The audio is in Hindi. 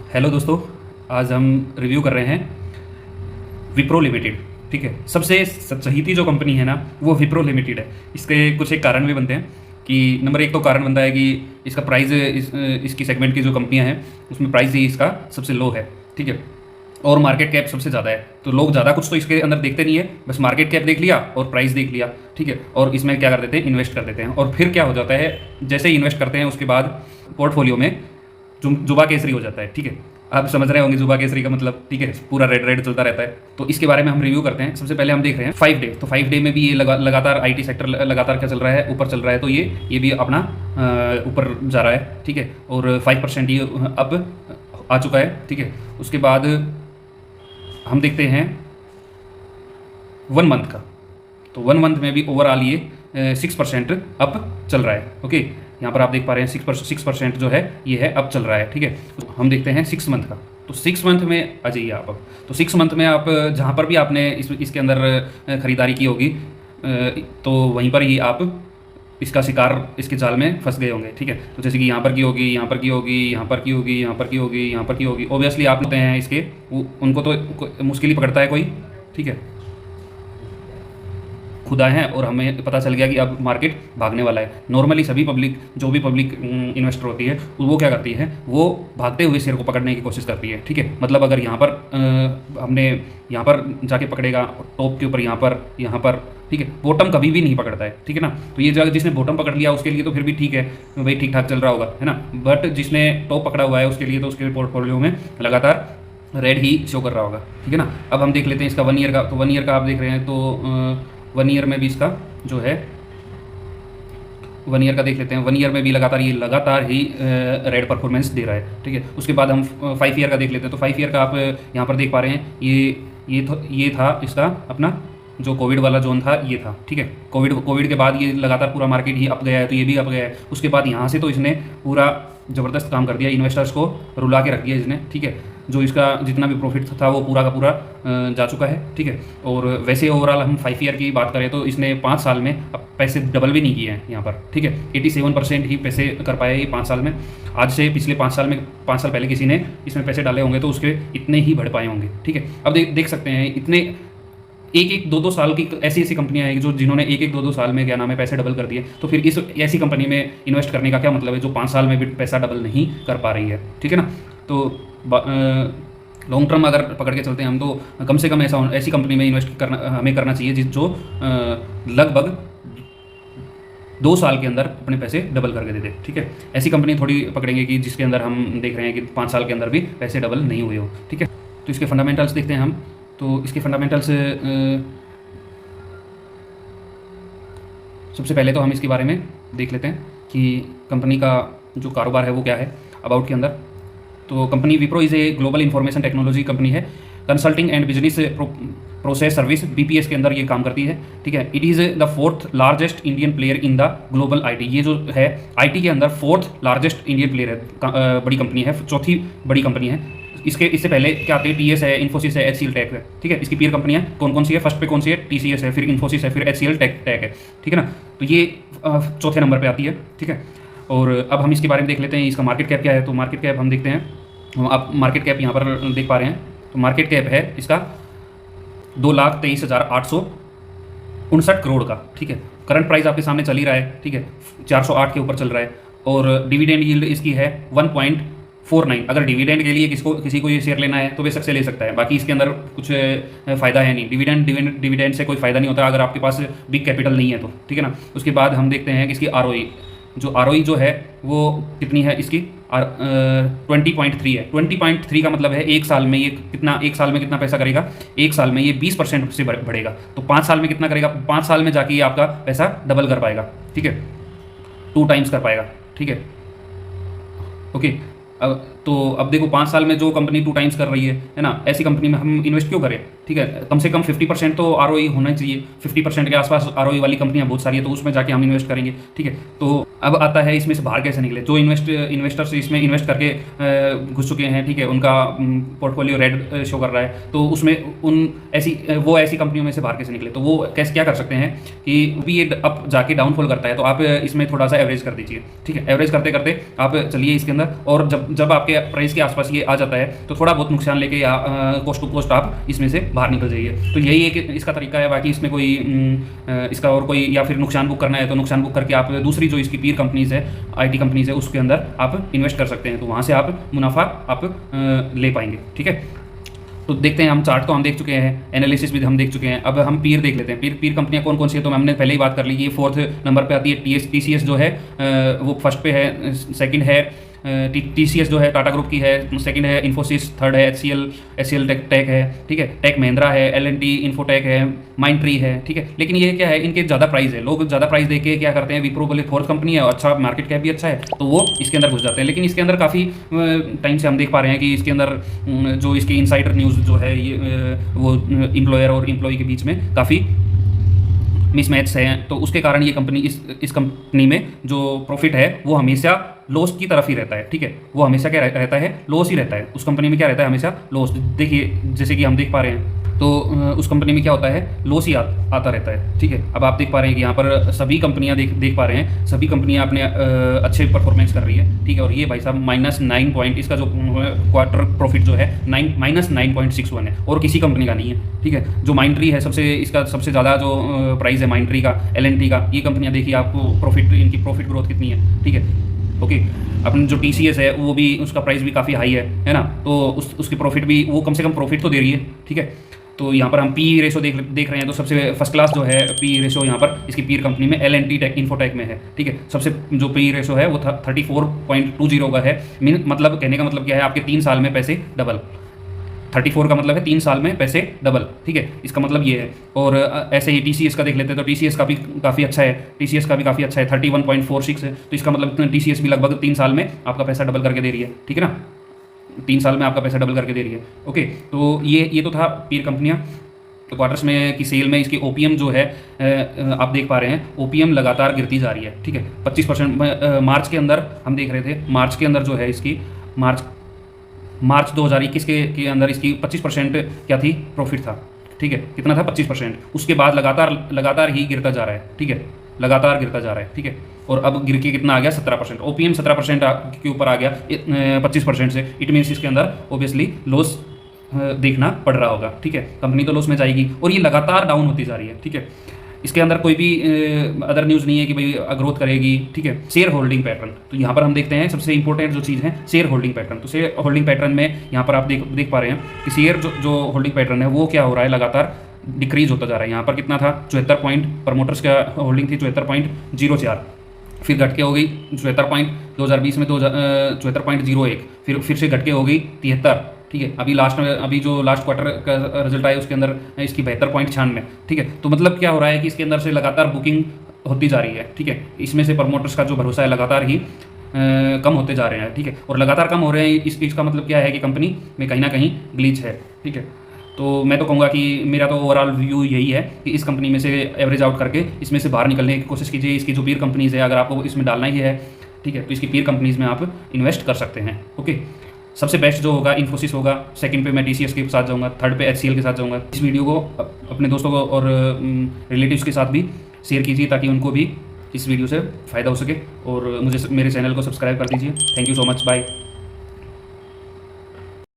हेलो दोस्तों। आज हम रिव्यू कर रहे हैं विप्रो लिमिटेड। ठीक है, सबसे चहीती जो कंपनी है ना वो विप्रो लिमिटेड है। इसके कुछ एक कारण भी बनते हैं कि नंबर एक तो कारण बनता है कि इसका प्राइस इसकी सेगमेंट की जो कंपनियां हैं उसमें प्राइस ही इसका सबसे लो है। ठीक है, और मार्केट कैप सबसे ज़्यादा है। तो लोग ज़्यादा कुछ तो इसके अंदर देखते नहीं है, बस मार्केट कैप देख लिया और प्राइस देख लिया। ठीक है, और इसमें क्या कर देते हैं, इन्वेस्ट कर देते हैं। और फिर क्या हो जाता है, जैसे ही इन्वेस्ट करते हैं उसके बाद पोर्टफोलियो में जुबा केसरी हो जाता है। ठीक है, आप समझ रहे होंगे जुबा केसरी का मतलब। ठीक है, पूरा रेड रेड चलता रहता है। तो इसके बारे में हम रिव्यू करते हैं। सबसे पहले हम देख रहे हैं 5 डे। तो 5 डे में भी ये लगातार आईटी सेक्टर लगातार क्या चल रहा है, ऊपर चल रहा है। तो ये भी अपना ऊपर जा रहा है। ठीक है, और 5% ये अब आ चुका है। ठीक है, उसके बाद हम देखते हैं 1 मंथ का। तो 1 मंथ में भी ओवरऑल ये 6% अप चल रहा है। ओके, यहाँ पर आप देख पा रहे हैं 6% जो है ये है अब चल रहा है। ठीक है, तो हम देखते हैं 6 मंथ का। तो 6 मंथ में आ जाइए आप अब। तो 6 मंथ में आप जहाँ पर भी आपने इसके अंदर खरीदारी की होगी तो वहीं पर ही आप इसका शिकार, इसके जाल में फंस गए होंगे। ठीक है, तो जैसे कि यहाँ पर की होगी, यहाँ पर की होगी, यहाँ पर की होगी, यहाँ पर की होगी, यहाँ पर की होगी। ऑब्वियसली आप होते हैं इसके, उनको तो मुश्किल ही पकड़ता है कोई। ठीक है, खुदा हैं और हमें पता चल गया कि अब मार्केट भागने वाला है। नॉर्मली सभी पब्लिक, जो भी पब्लिक इन्वेस्टर होती है वो क्या करती है, वो भागते हुए शेयर को पकड़ने की कोशिश करती है। ठीक है, मतलब अगर यहाँ पर हमने यहाँ पर जाके पकड़ेगा, टॉप के ऊपर यहाँ पर ठीक है, बॉटम कभी भी नहीं पकड़ता है। ठीक है ना, तो ये जगह जिसने बॉटम पकड़ लिया उसके लिए तो फिर भी ठीक है, भाई ठीक ठाक चल रहा होगा, है ना। बट जिसने टॉप पकड़ा हुआ है उसके लिए तो उसके पोर्टफोलियो में लगातार रेड ही शो कर रहा होगा। ठीक है ना। अब हम देख लेते हैं इसका 1 ईयर का। तो 1 ईयर का आप देख रहे हैं तो 1 ईयर में भी इसका जो है 1 ईयर का देख लेते हैं। 1 ईयर में भी लगातार ही रेड परफॉर्मेंस दे रहा है। ठीक है, उसके बाद हम 5 ईयर का देख लेते हैं। तो 5 ईयर का आप यहाँ पर देख पा रहे हैं, ये था इसका अपना जो कोविड वाला जोन था, ये था। ठीक है, कोविड के बाद ये लगातार पूरा मार्केट ही अप गया है, तो ये भी अप गया है। उसके बाद यहाँ से तो इसने पूरा ज़बरदस्त काम कर दिया, इन्वेस्टर्स को रुला के रख दिया इसने। ठीक है, जो इसका जितना भी प्रॉफिट था वो पूरा का पूरा जा चुका है। ठीक है, और वैसे ओवरऑल हम 5 ईयर की बात करें तो इसने 5 साल में अब पैसे डबल भी नहीं किए हैं यहाँ पर। ठीक है, 87% ही पैसे कर पाए ये 5 साल में। आज से पिछले 5 साल में, 5 साल पहले किसी ने इसमें पैसे डाले होंगे तो उसके इतने ही बढ़ पाए होंगे। ठीक है, अब देख सकते हैं इतने 1-1, 2-2 साल की ऐसी कंपनियां हैं जो जिन्होंने 1-1, 2-2 साल में क्या नाम है पैसे डबल कर दिए। तो फिर इस ऐसी कंपनी में इन्वेस्ट करने का क्या मतलब है जो 5 साल में भी पैसा डबल नहीं कर पा रही है। ठीक है ना। तो लॉन्ग टर्म अगर पकड़ के चलते हैं हम तो कम से कम ऐसी कंपनी में इन्वेस्ट हमें करना चाहिए जो लगभग 2 साल के अंदर अपने पैसे डबल करके दे दे। ठीक है, ऐसी कंपनी थोड़ी पकड़ेंगे कि जिसके अंदर हम देख रहे हैं कि 5 साल के अंदर भी पैसे डबल नहीं हुए हो। ठीक है, तो इसके फंडामेंटल्स देखते हैं हम। तो इसके फंडामेंटल्स सबसे पहले तो हम इसके बारे में देख लेते हैं कि कंपनी का जो कारोबार है वो क्या है अबाउट के अंदर। तो company Wipro is a global information technology company है। Consulting and business process service BPS के अंदर ये काम करती है। ठीक है, it is the 4th largest Indian player in the global IT. ये जो है आईटी के अंदर 4th लार्जेस्ट इंडियन प्लेयर है, बड़ी कंपनी है, 4थी बड़ी कंपनी है। इससे पहले क्या आती है, टीएस है, इन्फोसिस है, एचसीएल टेक है। ठीक है, इसकी पीयर कंपनियां कौन कौन सी है, फर्स्ट पे कौन सी है, टीसीएस है, फिर इन्फोसिस है, फिर एचसीएल टेक है। ठीक है ना, तो ये 4थे नंबर पे आती है। ठीक है, और अब हम इसके बारे में देख लेते हैं इसका मार्केट कैप क्या है। तो मार्केट कैप हम देखते हैं, आप मार्केट कैप यहाँ पर देख पा रहे हैं। तो मार्केट कैप है इसका 2,23,859 करोड़ का। ठीक है, करंट प्राइस आपके सामने चल ही रहा है। ठीक है, 408 के ऊपर चल रहा है। और डिविडेंड यील्ड इसकी है 1.49। अगर डिविडेंड के लिए किसी को ये शेयर लेना है तो बेशक से ले सकता है, बाकी इसके अंदर कुछ फ़ायदा है नहीं। डिविडेंड से कोई फ़ायदा नहीं होता अगर आपके पास बिग कैपिटल नहीं है तो। ठीक है ना। उसके बाद हम देखते हैं कि इसकी आरओई जो है वो कितनी है, इसकी 20.3 है। 20.3 का मतलब है एक साल में कितना पैसा करेगा, एक साल में ये 20% से बढ़ेगा। तो 5 साल में कितना करेगा, 5 साल में जाके ये आपका पैसा डबल कर पाएगा। ठीक है, 2 टाइम्स कर पाएगा। ठीक है, ओके। अब देखो 5 साल में जो कंपनी 2 टाइम्स कर रही है ना, ऐसी कंपनी में हम इन्वेस्ट क्यों करें। ठीक है, कम से कम 50% तो आरओई होना चाहिए। 50% के आसपास आरओई वाली कंपनियां बहुत सारी है, तो उसमें जाके हम इन्वेस्ट करेंगे। ठीक है, तो अब आता है इसमें से बाहर कैसे निकले। जो इन्वेस्टर्स इसमें इन्वेस्ट करके घुस चुके हैं, ठीक है, उनका पोर्टफोलियो रेड शो कर रहा है, तो उसमें वो ऐसी कंपनियों में से बाहर कैसे निकले। तो वो कैसे क्या कर सकते हैं कि भी ये अप जाके डाउनफॉल करता है तो आप इसमें थोड़ा सा एवरेज कर दीजिए। ठीक है, एवरेज करते करते आप चलिए इसके अंदर, और जब आपके प्राइस के आसपास ये आ जाता है तो थोड़ा बहुत नुकसान लेके या कोस्ट टू कोस्ट आप इसमें से बाहर निकल जाइए। तो यही एक इसका तरीका है। बाकी इसमें कोई इसका और कोई या फिर नुकसान बुक करना है तो नुकसान बुक करके आप दूसरी जो इसकी पीर कंपनीज़ है, IT कंपनीज़ है, उसके अंदर आप इन्वेस्ट कर सकते हैं, तो वहाँ से आप मुनाफा आप ले पाएंगे। ठीक है, तो देखते हैं हम। चार्ट तो हम देख चुके हैं, एनालिसिस भी हम देख चुके हैं। अब हम पीर देख लेते हैं। पीर कंपनियां कौन कौन सी है तो हमने पहले ही बात कर ली। ये 4th नंबर पे आती है। TCS जो है वो फर्स्ट पे है। सेकंड है TCS जो है टाटा ग्रुप की है। सेकंड है इन्फोसिस। थर्ड है HCL टेक है। ठीक है, टेक महिंद्रा है। L&T इन्फोटेक है। माइंडट्री है। ठीक है, लेकिन ये क्या है, इनके ज़्यादा प्राइस है। लोग ज़्यादा प्राइस दे के क्या करते हैं, विप्रो बोले 4th कंपनी है और अच्छा मार्केट कैप भी अच्छा है तो वो इसके अंदर घुस जाते हैं। लेकिन इसके अंदर काफ़ी टाइम से हम देख पा रहे हैं कि इसके अंदर जो इसकी इनसाइडर न्यूज़ जो है ये वो एम्प्लॉयर और एम्प्लॉय के बीच में काफ़ी मिसमैच है। तो उसके कारण ये कंपनी इस कंपनी में जो प्रॉफिट है वो हमेशा लॉस की तरफ ही रहता है। ठीक है, वो हमेशा क्या रहता है, लॉस ही रहता है। उस कंपनी में क्या रहता है, हमेशा लॉस। देखिए जैसे कि हम देख पा रहे हैं तो उस कंपनी में क्या होता है, लॉस ही आता रहता है। ठीक है, अब आप देख पा रहे हैं कि यहाँ पर सभी कंपनियाँ देख पा रहे हैं, सभी कंपनियाँ अपने अच्छे परफॉर्मेंस कर रही है। ठीक है, और ये भाई साहब -9 पॉइंट इसका जो क्वार्टर प्रॉफिट जो है -9.61 है और किसी कंपनी का नहीं है। ठीक है, जो माइंडट्री है इसका सबसे ज़्यादा जो प्राइस है माइंडट्री का, L&T का, ये कंपनियाँ देखिए आपको इनकी प्रॉफिट ग्रोथ कितनी है। ठीक है, ओके, अपनी जो TCS है वो भी उसका प्राइस भी काफ़ी हाई है ना, तो उसकी प्रॉफिट भी वो कम से कम प्रॉफिट तो दे रही है। ठीक है, तो यहाँ पर हम P रेशो देख रहे हैं तो सबसे फर्स्ट क्लास जो है P रेशो यहाँ पर इसकी पीर कंपनी में L&T इन्फोटेक में है। ठीक है, सबसे जो P रेशो है वो 34.20 का है। मतलब कहने का मतलब क्या है, आपके 3 साल में पैसे डबल। 34 का मतलब है 3 साल में पैसे डबल। ठीक है, इसका मतलब ये है। और ऐसे ही TCS का देख लेते हैं तो TCS का भी काफ़ी अच्छा है। TCS का भी काफ़ी अच्छा है, 31.46 है। तो इसका मतलब TCS भी लगभग 3 साल में आपका पैसा डबल करके दे रही है। ठीक है ना, 3 साल में आपका पैसा डबल करके दे रही है। ओके, तो ये तो था पीर कंपनियाँ। तो क्वार्टर्स में की सेल में इसकी OPM जो है आप देख पा रहे हैं, OPM लगातार गिरती जा रही है। ठीक है, 25% मार्च के अंदर हम देख रहे थे। मार्च के अंदर जो है इसकी मार्च 2021 के अंदर इसकी 25% क्या थी, प्रॉफिट था। ठीक है, कितना था, 25%। उसके बाद लगातार ही गिरता जा रहा है। ठीक है, लगातार गिरता जा रहा है। ठीक है, और अब गिर के कितना आ गया, 17%। OPM 17% के ऊपर आ गया 25% से। इट मीन्स इसके अंदर ऑब्वियसली लॉस देखना पड़ रहा होगा। ठीक है, कंपनी तो लॉस में जाएगी और ये लगातार डाउन होती जा रही है। ठीक है, इसके अंदर कोई भी अदर न्यूज़ नहीं है कि भाई ग्रोथ करेगी। ठीक है, शेयर होल्डिंग पैटर्न, तो यहाँ पर हम देखते हैं सबसे इंपॉर्टेंट जो चीज़ है शेयर होल्डिंग पैटर्न। तो शेयर होल्डिंग पैटर्न में यहाँ पर आप देख पा रहे हैं कि शेयर जो होल्डिंग पैटर्न है वो क्या हो रहा है, लगातार डिक्रीज होता जा रहा है। यहाँ पर कितना था, 74 पॉइंट प्रमोटर्स का होल्डिंग थी 74.04, फिर घट के हो गई 74 2020 में 74.01, फिर से घट के हो गई 73। ठीक है, अभी जो लास्ट क्वार्टर का रिजल्ट आया उसके अंदर इसकी 72.96। ठीक है, तो मतलब क्या हो रहा है कि इसके अंदर से लगातार बुकिंग होती जा रही है। ठीक है, इसमें से प्रमोटर्स का जो भरोसा है लगातार ही कम होते जा रहे हैं। ठीक है, और लगातार कम हो रहे हैं, इसका मतलब क्या है कि कंपनी में कहीं ना कहीं ग्लिच है। ठीक है, तो मैं तो कहूँगा कि मेरा तो ओवरऑल व्यू यही है कि इस कंपनी में से एवरेज आउट करके इसमें से बाहर निकलने की कोशिश कीजिए। इसकी जो पीर कंपनीज़ है, अगर आपको इसमें डालना ही है, ठीक है, तो इसकी पीर कंपनीज़ में आप इन्वेस्ट कर सकते हैं। ओके, सबसे बेस्ट जो होगा इन्फोसिस होगा, सेकंड पे मैं TCS के साथ जाऊंगा, थर्ड पे HCL के साथ जाऊंगा। इस वीडियो को अपने दोस्तों को और रिलेटिव्स के साथ भी शेयर कीजिए ताकि उनको भी इस वीडियो से फ़ायदा हो सके, और मुझे मेरे चैनल को सब्सक्राइब कर दीजिए। Thank you so much, bye.